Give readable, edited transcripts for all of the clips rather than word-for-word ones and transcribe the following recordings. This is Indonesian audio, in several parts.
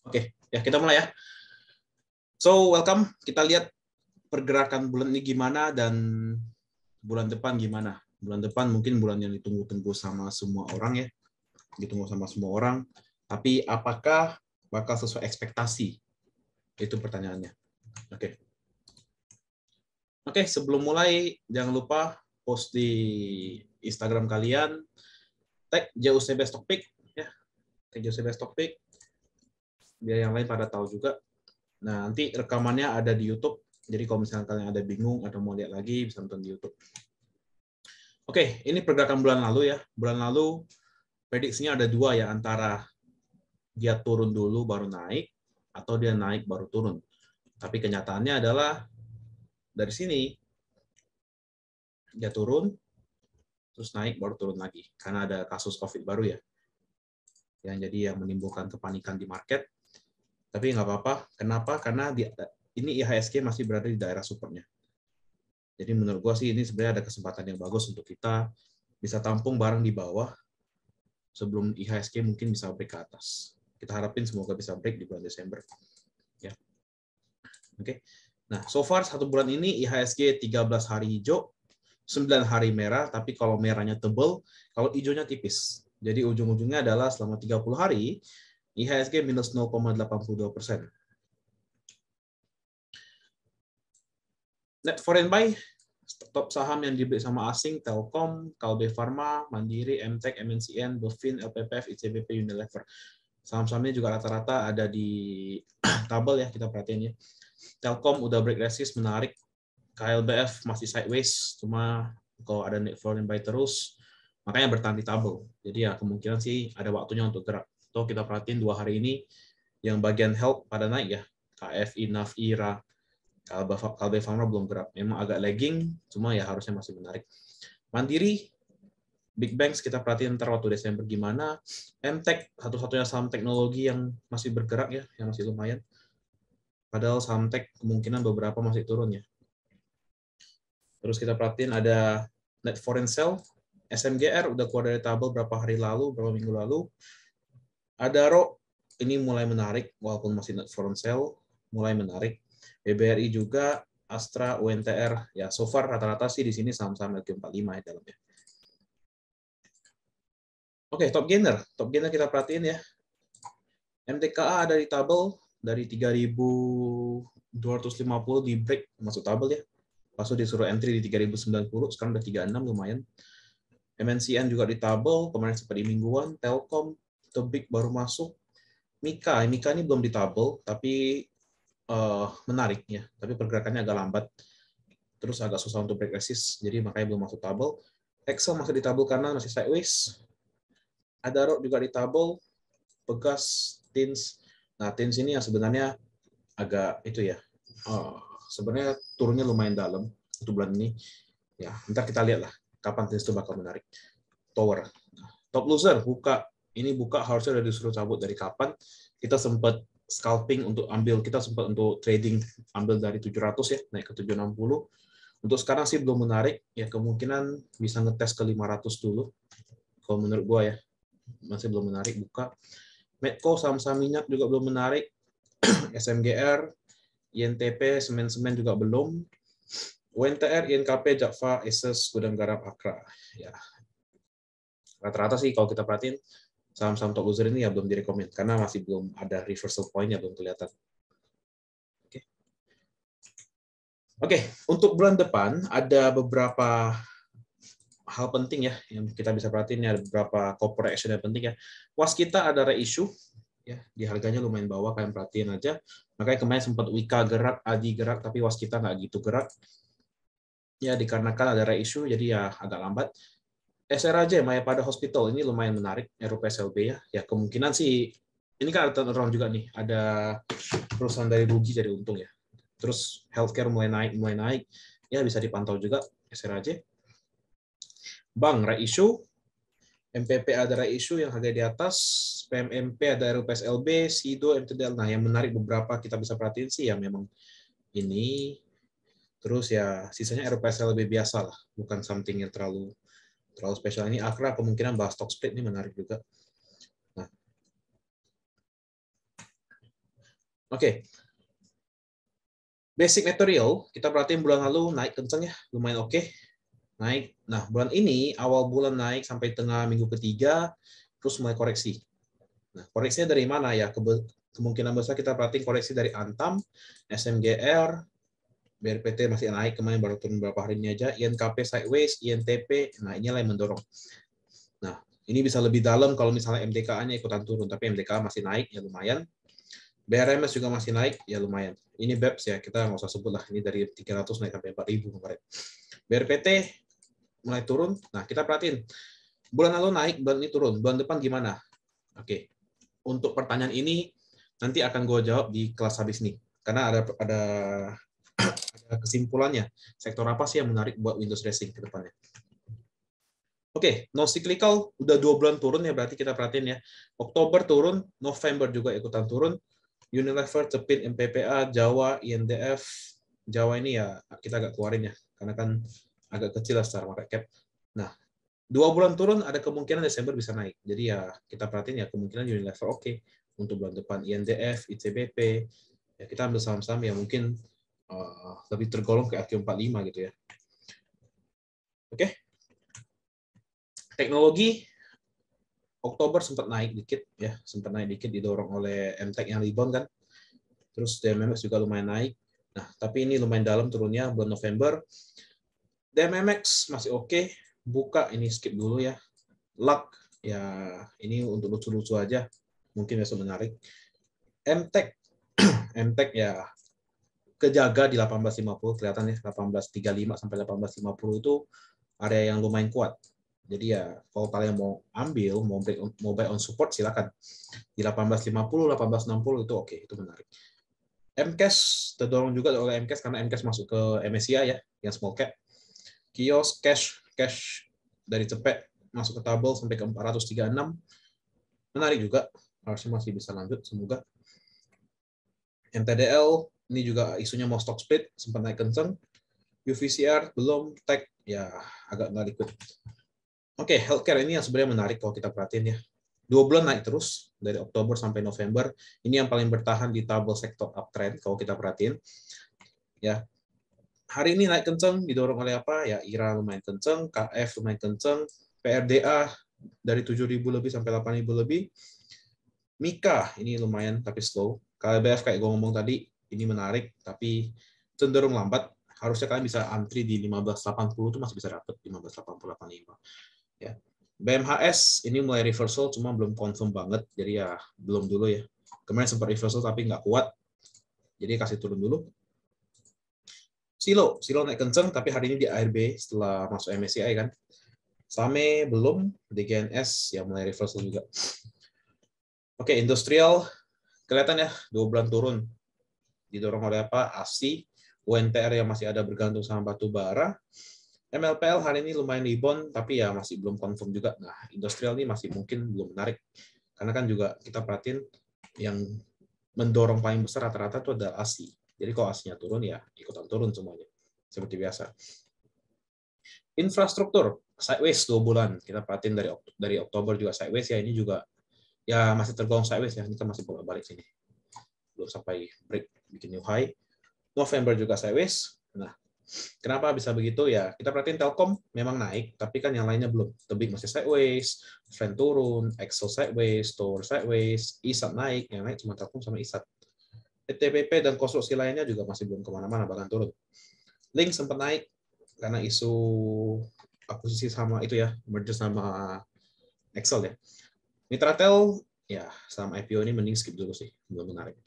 Oke, ya kita mulai ya. So, welcome. Kita lihat pergerakan bulan ini gimana dan bulan depan gimana. Bulan depan mungkin bulan yang ditunggu-tunggu sama semua orang ya. Ditunggu sama semua orang. Tapi apakah bakal sesuai ekspektasi? Itu pertanyaannya. Oke. Oke, sebelum mulai jangan lupa post di Instagram kalian tag JUCB Stock Pick ya. Tag JUCB Stock Pick biar yang lain pada tahu juga. Nah, nanti rekamannya ada di YouTube. Jadi kalau misalnya kalian ada bingung atau mau lihat lagi, bisa nonton di YouTube. Oke, ini pergerakan bulan lalu ya. Bulan lalu prediksinya ada dua ya, antara dia turun dulu baru naik, atau dia naik baru turun. Tapi kenyataannya adalah dari sini, dia turun, terus naik baru turun lagi. Karena ada kasus COVID baru ya. Yang menimbulkan kepanikan di market. Tapi nggak apa-apa. Kenapa? Karena ini IHSG masih berada di daerah supportnya. Jadi menurut gua sih ini sebenarnya ada kesempatan yang bagus untuk kita bisa tampung barang di bawah sebelum IHSG mungkin bisa break ke atas. Kita harapin semoga bisa break di bulan Desember. Ya. Oke. Nah, so far satu bulan ini IHSG 13 hari hijau, 9 hari merah, tapi kalau merahnya tebal, kalau hijaunya tipis. Jadi ujung-ujungnya adalah selama 30 hari IHSG minus 0,82%. Net foreign buy, top saham yang dibeli sama asing, Telkom, Kalbe Pharma, Mandiri, MTEK, MNCN, Bovin, LPPF, ICBP, Unilever. Saham-sahamnya juga rata-rata ada di tabel ya, kita perhatiin ya. Telkom udah break resist, menarik. KLBF masih sideways, cuma kalau ada net foreign buy terus, makanya bertahan di tabel. Jadi ya kemungkinan sih ada waktunya untuk gerak. Tuh kita perhatiin 2 hari ini, yang bagian help pada naik ya. KFI, NAV, IRA, Kalbe Pharma belum gerak. Memang agak lagging, cuma ya harusnya masih menarik. Mandiri, Big Banks kita perhatiin ntar waktu Desember gimana. MTEK, satu-satunya saham teknologi yang masih bergerak ya, yang masih lumayan. Padahal saham tech kemungkinan beberapa masih turun ya. Terus kita perhatiin ada net foreign sell, SMGR udah keluar dari tabel berapa hari lalu, berapa minggu lalu. Adaro ini mulai menarik, walaupun masih net foreign sell, mulai menarik. BBRI juga, Astra, UNTR, ya so far rata-rata sih di sini saham-saham LQ45 ya dalamnya. Oke, top gainer kita perhatiin ya. MTKA ada di tabel dari 3.250 di break masuk tabel ya. Pas disuruh entry di 3.090, sekarang udah 36 lumayan. MNCN juga di tabel, kemarin sempat di mingguan. Telkom, Tebik baru masuk. Mika ini belum di tabel, tapi menarik ya. Tapi pergerakannya agak lambat. Terus agak susah untuk break resist, jadi makanya belum masuk tabel. Excel masih di tabel karena masih sideways. Adaro juga di tabel. Pegas, Tins. Nah, Tins ini yang sebenarnya agak itu ya. Sebenarnya turunnya lumayan dalam untuk bulan ini. Ya, ntar kita lihat lah kapan Tins itu bakal menarik. Tower. Top loser buka. Ini buka harusnya udah disuruh cabut dari kapan. Kita sempat scalping untuk ambil, kita sempat untuk trading ambil dari 700 ya, naik ke 760. Untuk sekarang sih belum menarik, ya kemungkinan bisa ngetes ke 500 dulu. Kalau menurut gua ya, masih belum menarik buka. Medco, saham-saham minyak juga belum menarik. SMGR, INTP, semen-semen juga belum. UNTR, INKP, Jakfa, Asus, Gudang Garam, Akra. Ya, rata-rata sih kalau kita perhatiin saham-saham top loser ini ya belum direkomend karena masih belum ada reversal point ya belum kelihatan. Oke, untuk bulan depan ada beberapa hal penting ya yang kita bisa perhatiin ya, ada beberapa corporate action yang penting ya. Waskita ada reissue ya, di harganya lumayan bawah, kalian perhatiin aja. Makanya kemarin sempat Wika gerak, Adi gerak, tapi Waskita nggak gitu gerak. Ya dikarenakan ada reissue jadi ya agak lambat. SRAJ Mayapada Hospital ini lumayan menarik, RUPSLB ya. Ya kemungkinan sih ini kan ada turnaround juga nih, ada perusahaan dari rugi jadi untung ya. Terus healthcare mulai naik, ya bisa dipantau juga SRAJ. Bank reissue, MPP ada reissue yang harga di atas, PMMP ada RUPSLB, SIDO, MTDL. Nah yang menarik beberapa kita bisa perhatiin sih ya memang ini. Terus ya sisanya RUPSLB biasa lah, bukan something yang terlalu spesial. Ini Akra kemungkinan bahas stock split ini menarik juga. Nah, Oke. Basic material, kita perhatiin bulan lalu naik kenceng ya, lumayan oke. Naik. Nah, bulan ini, awal bulan naik sampai tengah minggu ketiga, terus mulai koreksi. Nah, koreksinya dari mana ya? Kemungkinan besar kita perhatiin koreksi dari Antam, SMGR, BRPT masih naik, kemarin baru turun beberapa hari ini aja, INKP sideways, INTP, nah inilah yang mendorong. Nah, ini bisa lebih dalam kalau misalnya MTKA-nya ikutan turun, tapi MTKA masih naik, ya lumayan. BRMS juga masih naik, ya lumayan. Ini BEPS ya, kita nggak usah sebut lah, ini dari 300 naik sampai 4.000 kemarin. BRPT mulai turun, nah kita perhatiin, bulan lalu naik, bulan ini turun, bulan depan gimana? Oke, untuk pertanyaan ini nanti akan gue jawab di kelas habis nih, karena ada kesimpulannya, sektor apa sih yang menarik buat Windows Racing ke depannya. Oke, non cyclical udah 2 bulan turun ya, berarti kita perhatiin ya. Oktober turun, November juga ikutan turun. Unilever, Cepin, MPPA, Jawa, INDF. Jawa ini ya kita agak keluarin ya, karena kan agak kecil lah secara market cap. Nah, 2 bulan turun ada kemungkinan Desember bisa naik. Jadi ya kita perhatiin ya kemungkinan Unilever oke. Untuk bulan depan INDF, ICBP, ya kita ambil saham-saham yang mungkin lebih tergolong ke RQ45 gitu ya. Oke. Teknologi Oktober sempat naik dikit ya, sempat naik dikit didorong oleh MTech yang rebound kan. Terus DMMX juga lumayan naik. Nah, tapi ini lumayan dalam turunnya bulan November. DMMX masih oke, buka ini skip dulu ya. Luck ya ini untuk lucu-lucu aja, mungkin besok menarik. MTech MTech ya kejaga di 1850 kelihatan ya, 1835 sampai 1850 itu area yang lumayan kuat. Jadi ya kalau kalian mau ambil, mau buy on support silakan. Di 1850, 1860 itu oke, itu menarik. MCAS terdorong juga oleh MCAS karena MCAS masuk ke MSCI ya, yang small cap. Kios cash dari Cepet masuk ke tabel sampai ke 436. Menarik juga, harusnya masih bisa lanjut semoga. MTDL ini juga isunya mau stock split, sempat naik kenceng. UVCR belum, tech ya agak nggak ikut. Oke, healthcare ini yang sebenarnya menarik kalau kita perhatiin ya. 2 bulan naik terus dari Oktober sampai November. Ini yang paling bertahan di tabel sektor uptrend kalau kita perhatiin. Ya. Hari ini naik kenceng didorong oleh apa? Ya IRA lumayan kenceng, KF lumayan kenceng, PRDA dari 7.000 lebih sampai 8.000 lebih. Mika ini lumayan tapi slow. KLBF kayak gue ngomong tadi, ini menarik tapi cenderung lambat. Harusnya kalian bisa antri di 1580 itu masih bisa dapat 1580-85. Ya. BMHS ini mulai reversal cuma belum confirm banget, jadi ya belum dulu ya. Kemarin sempat reversal tapi nggak kuat, jadi kasih turun dulu. Silo naik kenceng tapi hari ini di ARB setelah masuk MSCI kan. Same belum, DGNS ya mulai reversal juga. Oke, industrial kelihatan ya 2 bulan turun. Didorong oleh apa? ASI, UNTR yang masih ada bergantung sama batu bara. MLPL hari ini lumayan rebound, tapi ya masih belum confirm juga. Nah, industrial ini masih mungkin belum menarik. Karena kan juga kita perhatiin yang mendorong paling besar rata-rata itu adalah ASI. Jadi kalau ASI-nya turun, ya ikutan turun semuanya. Seperti biasa. Infrastruktur, sideways 2 bulan. Kita perhatiin dari Oktober juga sideways ya. Ini juga ya masih tergolong sideways ya. Ini kan masih bolak-balik sini. Belum sampai break, bikin new high. November juga sideways. Nah, kenapa bisa begitu ya? Kita perhatiin Telkom memang naik, tapi kan yang lainnya belum. Tebing masih sideways, Trend turun, Excel sideways, Tower sideways, ISAT naik, yang naik cuma Telkom sama ISAT. ETPP dan konstruksi lainnya juga masih belum kemana-mana, bahkan turun. Link sempat naik karena isu akuisisi sama itu ya, merger sama Excel ya. Mitratel ya sama IPO ini mending skip dulu sih, belum menarik.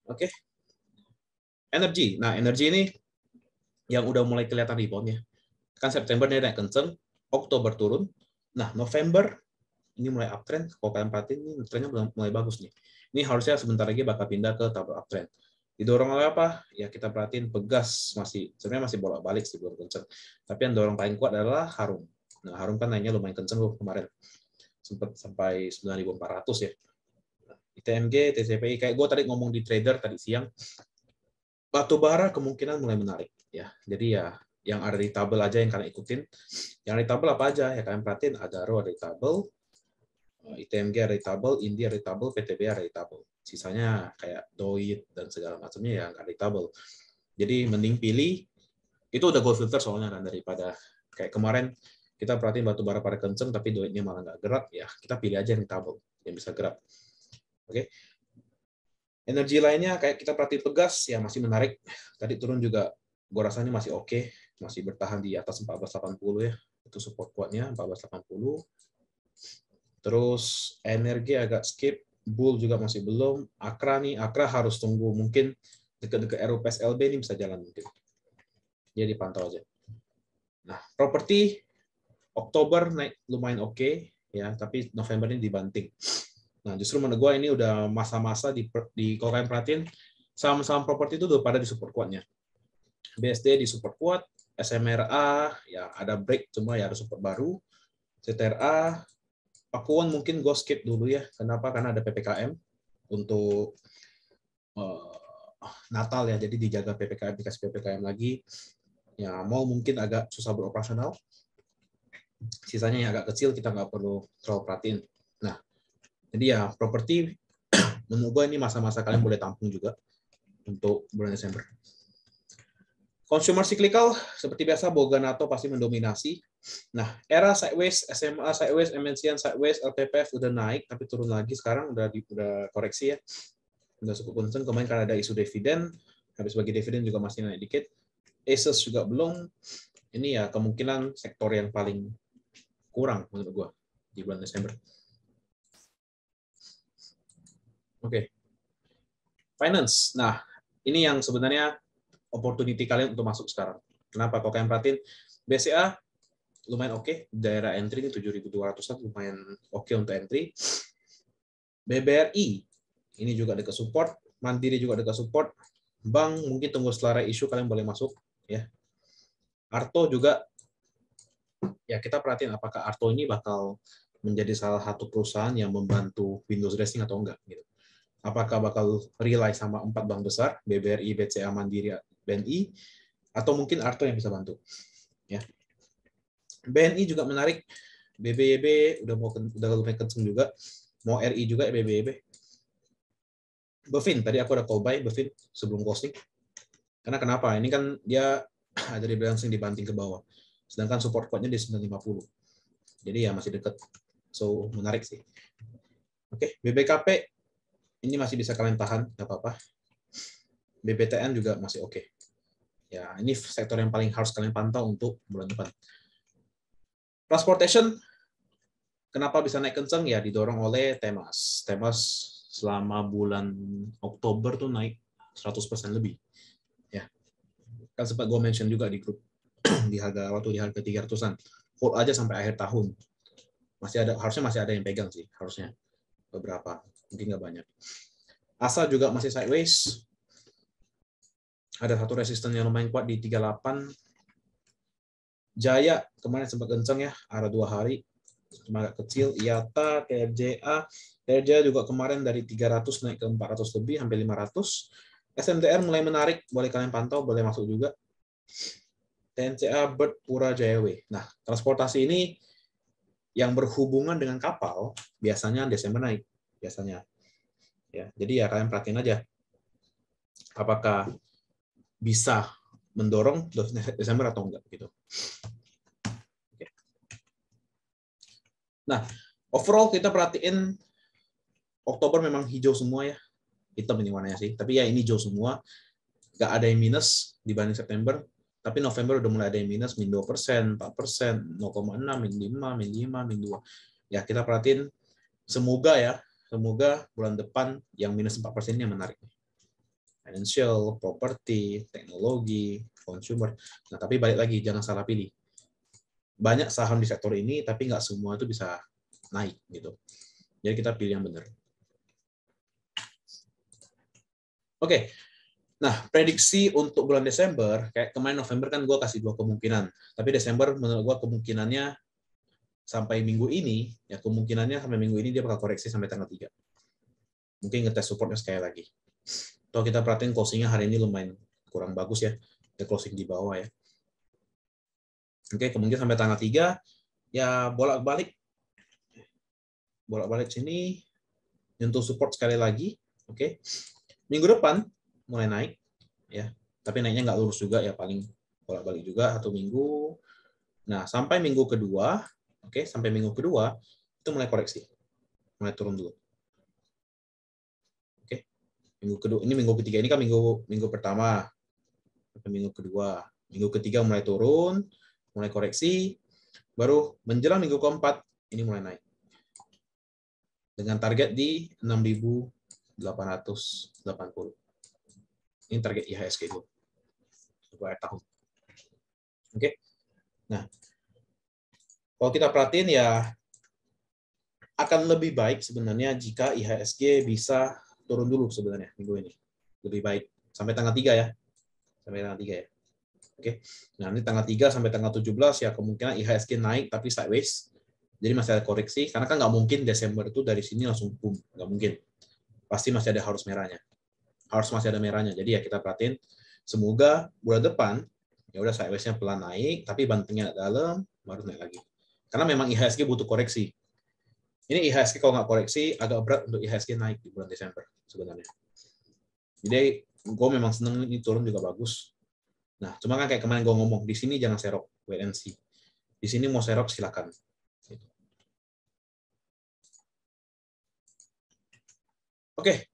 Oke. Energi. Nah, energi ini yang udah mulai kelihatan reboundnya. Kan September dia naik kenceng, Oktober turun. Nah, November ini mulai uptrend. Kalau kalian perhatiin, ini trennya mulai bagus nih. Ini harusnya sebentar lagi bakal pindah ke tabel uptrend. Didorong oleh apa? Ya kita perhatiin Pegas sebenarnya masih bolak-balik sih belum kenceng. Tapi yang dorong paling kuat adalah Harum. Nah, Harum kan naiknya lumayan kenceng loh kemarin. Sempat sampai 9.400 ya. ITMG, TCPI, kayak gue tadi ngomong di trader tadi siang, batubara kemungkinan mulai menarik ya. Jadi ya yang ada di tabel aja yang kalian ikutin. Yang di tabel apa aja ya kalian perhatiin, Adaro ada di tabel, ITMG ada retable, Indi ada retable, PTB ada retable. Sisanya kayak Doit dan segala macamnya ya nggak retable. Jadi mending pilih, itu udah gold filter soalnya kan, daripada kayak kemarin kita perhatiin batu bara pada kenceng tapi Doitnya malah nggak gerak, ya kita pilih aja yang retable, yang bisa gerak. Oke. Energi lainnya kayak kita perhatiin Pegas, ya masih menarik. Tadi turun juga, gue rasanya masih oke, masih bertahan di atas 1480 ya. Itu support kuatnya 1480. Terus energi agak skip, Bull juga masih belum. Akra nih, Akra harus tunggu mungkin dekat-dekat RUPS LB ini bisa jalan mungkin. Jadi dipantau aja. Nah, properti Oktober naik lumayan oke ya, tapi November ini dibanting. Nah, justru menurut gue ini udah masa-masa kalau kalian perhatiin, saham-saham properti itu udah pada di support kuatnya. BSD di support kuat, SMRA ya ada break, cuma ya ada support baru. CTRA, Pakuan mungkin gue skip dulu ya. Kenapa? Karena ada PPKM untuk Natal ya, jadi dijaga PPKM, dikasih PPKM lagi. Ya mau mungkin agak susah beroperasional. Sisanya yang agak kecil kita nggak perlu terlalu perhatiin. Nah, jadi ya properti menurut gue ini masa-masa kalian boleh tampung juga untuk bulan Desember. Consumer cyclical seperti biasa Boganato pasti mendominasi. Nah, era sideways, SMA sideways, MNCN sideways, LPPF udah naik tapi turun lagi sekarang udah koreksi ya. Udah cukup concern kemarin karena ada isu dividen, habis bagi dividen juga masih naik dikit. Asus juga belum. Ini ya kemungkinan sektor yang paling kurang menurut gua di bulan Desember. Oke. Finance. Nah, ini yang sebenarnya opportunity kalian untuk masuk sekarang. Kenapa? Kalau kalian perhatiin, BCA lumayan oke. Daerah entry ini 7.200-an lumayan oke untuk entry. BBRI ini juga dekat support. Mandiri juga dekat support. Bank mungkin tunggu setelah isu kalian boleh masuk. Ya. Arto juga, ya kita perhatiin apakah Arto ini bakal menjadi salah satu perusahaan yang membantu Windows dressing atau enggak. Gitu. Apakah bakal rely sama 4 bank besar, BBRI, BCA, Mandiri, BNI, atau mungkin Arto yang bisa bantu. Ya. BNI juga menarik, BBYB udah lumayan kenceng juga, mau RI juga BBYB. Bevin, tadi aku ada call buy Bevin sebelum closing. Karena kenapa? Ini kan dia ada rebalancing dibanting ke bawah. Sedangkan support kuatnya di 950. Jadi ya masih dekat. So, menarik sih. Oke, BBKP ini masih bisa kalian tahan, nggak apa-apa. BBTN juga masih oke. Ya, ini sektor yang paling harus kalian pantau untuk bulan depan. Transportation, kenapa bisa naik kenceng? Ya didorong oleh Temas. Temas selama bulan Oktober tuh naik 100% lebih. Ya, kan sempat gue mention juga di grup di harga 300-an. Hold aja sampai akhir tahun. Harusnya masih ada yang pegang sih, harusnya beberapa, mungkin nggak banyak. Asa juga masih sideways. Ada satu resisten yang lumayan kuat di 38. Jaya kemarin sempat kenceng ya, arah 2 hari. Cuma agak kecil. IATA, TRJA juga kemarin dari 300 naik ke 400 lebih, hampir 500. SMTR mulai menarik, boleh kalian pantau, boleh masuk juga. TNCA, Bird, Pura, JW. Nah, transportasi ini yang berhubungan dengan kapal, biasanya Desember naik. Biasanya. Ya, jadi ya kalian perhatiin aja. Apakah bisa mendorong Desember atau enggak gitu. Oke. Nah, overall kita perhatiin Oktober memang hijau semua ya. Hitam ini warnanya sih, tapi ya ini hijau semua. Nggak ada yang minus dibanding September. Tapi November udah mulai ada yang minus, min 2%, 4%, 0,6, min 5, min 5, min 2. Ya, kita perhatiin semoga bulan depan yang minus 4% ini yang menarik. Financial, property, teknologi, consumer. Nah, tapi balik lagi, jangan salah pilih. Banyak saham di sektor ini, tapi nggak semua itu bisa naik gitu. Jadi kita pilih yang benar. Oke. Nah, prediksi untuk bulan Desember, kayak kemarin November kan gue kasih 2 kemungkinan. Tapi Desember menurut gue kemungkinannya sampai minggu ini, ya kemungkinannya sampai minggu ini dia bakal koreksi sampai tanggal 3. Mungkin ngetes supportnya sekali lagi. Kalau kita perhatiin closingnya hari ini lumayan kurang bagus ya. Dia closing di bawah ya. Oke, kemungkinan sampai tanggal 3, ya bolak-balik. bolak-balik sini, nyentuh support sekali lagi, oke. Minggu depan mulai naik, ya. Tapi naiknya nggak lurus juga ya, paling bolak-balik juga 1 minggu. Nah, sampai minggu kedua, oke, sampai minggu kedua itu mulai koreksi, mulai turun dulu. Oke, minggu kedua, ini minggu ketiga, ini kan minggu pertama, sampai minggu kedua, minggu ketiga mulai turun, mulai koreksi, baru menjelang minggu keempat ini mulai naik dengan target di 6.880. Ini target IHSG itu untuk akhir tahun. Oke, nah kalau kita perhatiin ya akan lebih baik sebenarnya jika IHSG bisa turun dulu sebenarnya minggu ini, lebih baik sampai tanggal 3 ya, sampai tanggal 3 ya. Oke, nah ini tanggal 3 sampai tanggal 17 ya kemungkinan IHSG naik tapi sideways. Jadi masih ada koreksi, karena kan nggak mungkin Desember itu dari sini langsung boom, nggak mungkin. Pasti masih ada harus merahnya. Harus masih ada merahnya. Jadi ya kita perhatiin, semoga bulan depan, ya udah sideways-nya pelan naik, tapi bantengnya dalam, baru naik lagi. Karena memang IHSG butuh koreksi. Ini IHSG kalau nggak koreksi, agak berat untuk IHSG naik di bulan Desember sebenarnya. Jadi gue memang seneng ini turun juga bagus. Nah, cuma kan kayak kemarin gue ngomong, di sini jangan serok, wait and see. Di sini mau serok silakan. Oke,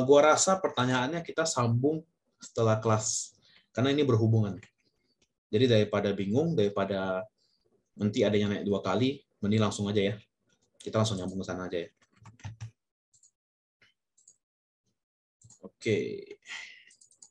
gua rasa pertanyaannya kita sambung setelah kelas, karena ini berhubungan. Jadi daripada bingung, daripada nanti ada yang naik 2 kali, mending langsung aja ya. Kita langsung nyambung ke sana aja ya. Oke.